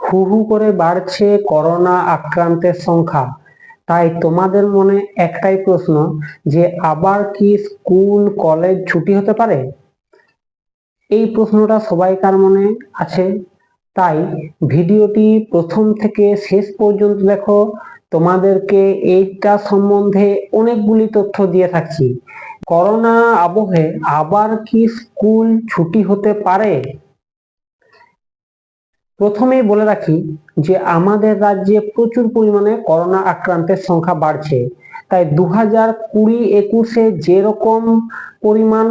হু হু করে বাড়ছে করোনা আক্রান্তের সংখ্যা। তাই তোমাদের মনে একটাই প্রশ্ন, যে আবার কি স্কুল কলেজ ছুটি হতে পারে? এই প্রশ্নটা সবাইকার মনে আছে। তাই ভিডিওটি প্রথম থেকে শেষ পর্যন্ত দেখো, তোমাদেরকে এইটা সম্বন্ধে অনেকগুলি তথ্য দিয়ে থাকছি। করোনা আবহে আবার কি স্কুল ছুটি হতে পারে? প্রথমেই বলে রাখি যে আমাদের রাজ্যে প্রচুর পরিমাণে করোনা আক্রান্তের সংখ্যা বাড়ছে। তাই 2020-21-এ যেরকম পরিমাণ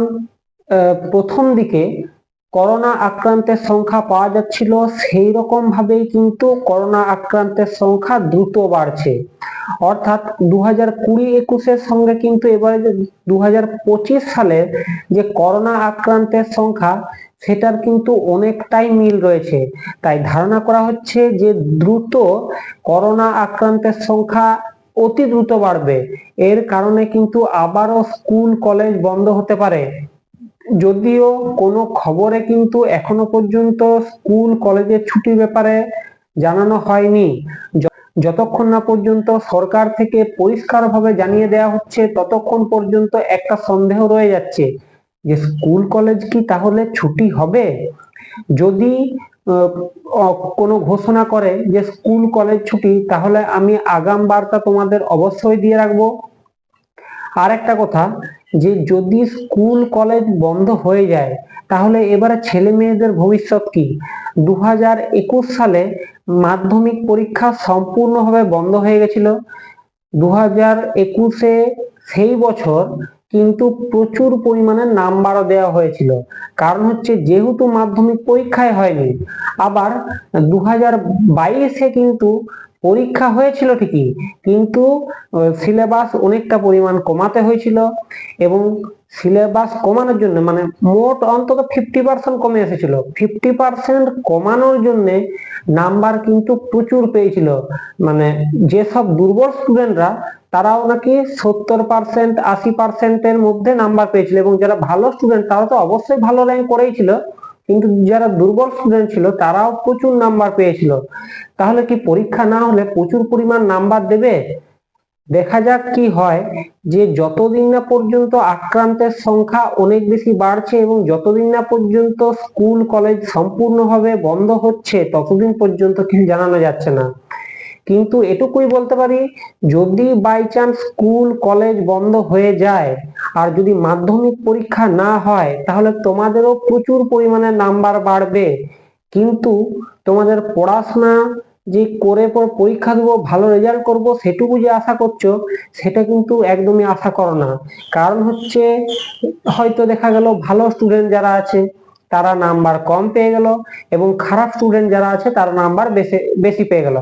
প্রথম দিকে করোনা আক্রান্তের সংখ্যা পাওয়া যাচ্ছিল, সেই রকম ভাবেই কিন্তু করোনা আক্রান্তের সংখ্যা দ্রুত বাড়ছে। অর্থাৎ 2020-21-এর সঙ্গে কিন্তু এবারে যে 2025 সালের যে করোনা আক্রান্তের সংখ্যা, সেটার কিন্তু অনেকটাই মিল রয়েছে। তাই ধারণা করা হচ্ছে যে দ্রুত করোনা আক্রান্তের সংখ্যা অতি দ্রুত বাড়বে। এর কারণে কিন্তু আবারও স্কুল কলেজ বন্ধ হতে পারে। যদিও কোনো খবরে কিন্তু এখনো পর্যন্ত স্কুল কলেজের ছুটির ব্যাপারে জানানো হয়নি। যতক্ষণ না পর্যন্ত সরকার থেকে পরিষ্কারভাবে জানিয়ে দেওয়া হচ্ছে, ততক্ষণ পর্যন্ত একটা সন্দেহ রয়ে যাচ্ছে যে স্কুল কলেজ কি তাহলে ছুটি হবে। যদি কোনো ঘোষণা করে যে স্কুল কলেজ ছুটি, তাহলে আমি আগাম বার্তা তোমাদের অবশ্যই দিয়ে রাখবো। আর একটা কথা, যে যদি স্কুল কলেজ বন্ধ হয়ে যায়, তাহলে এবারে ছেলে মেয়েদের ভবিষ্যৎ কি? 2021 সালে মাধ্যমিক পরীক্ষা সম্পূর্ণভাবে বন্ধ হয়ে গেছিল। 2021-এ সেই বছর কিন্তু প্রচুর পরিমাণে নাম্বারও দেওয়া হয়েছিল। কারণ হচ্ছে যেহেতু মাধ্যমিক পরীক্ষায় হয়নি। আবার 2022-এ কিন্তু পরীক্ষা হয়েছিল ঠিকই, কিন্তু সিলেবাস অনেকটা পরিমাণ কমাতে হয়েছিল, এবং সিলেবাস কমানোর জন্য মানে মোট অন্তত 50% কমে এসেছিল। 50% কমানোর জন্য নাম্বার কিন্তু প্রচুর পেয়েছিল। মানে যেসব দুর্বল স্টুডেন্টরা, তারাও নাকি 70%, 80%-এর মধ্যে নাম্বার পেয়েছিল, এবং যারা ভালো স্টুডেন্ট তারা তো অবশ্যই ভালো র্যাঙ্ক করেইছিল, কিন্তু যারা দুর্বল স্টুডেন্ট ছিল তারাও প্রচুর নাম্বার পেয়েছিল। তাহলে কি পরীক্ষা না হলে প্রচুর পরিমাণ নাম্বার দেবে? দেখা যাক কি হয়। যে যতদিন না পর্যন্ত আক্রান্তের সংখ্যা অনেক বেশি বাড়ছে এবং যতদিন না পর্যন্ত স্কুল কলেজ সম্পূর্ণভাবে বন্ধ হচ্ছে, ততদিন পর্যন্ত কিছু জানানো যাচ্ছে না। কিন্তু এটুকুই বলতে পারি, যদি বাই চান্স স্কুল কলেজ বন্ধ হয়ে যায় আর যদি মাধ্যমিক পরীক্ষা না হয়, তাহলে তোমাদেরও প্রচুর পরিমাণে নাম্বার বাড়বে। কিন্তু তোমাদের পড়াশোনা যে করে পরীক্ষা দেবো, ভালো রেজাল্ট করব, সেটুকু যে আশা করছো, সেটা কিন্তু একদমই আশা করো না। কারণ হচ্ছে হয়তো দেখা গেল ভালো স্টুডেন্ট যারা আছে তারা নাম্বার কম পেয়ে গেল, এবং খারাপ স্টুডেন্ট যারা আছে তারা নাম্বার বেশি বেশি পেয়ে গেল।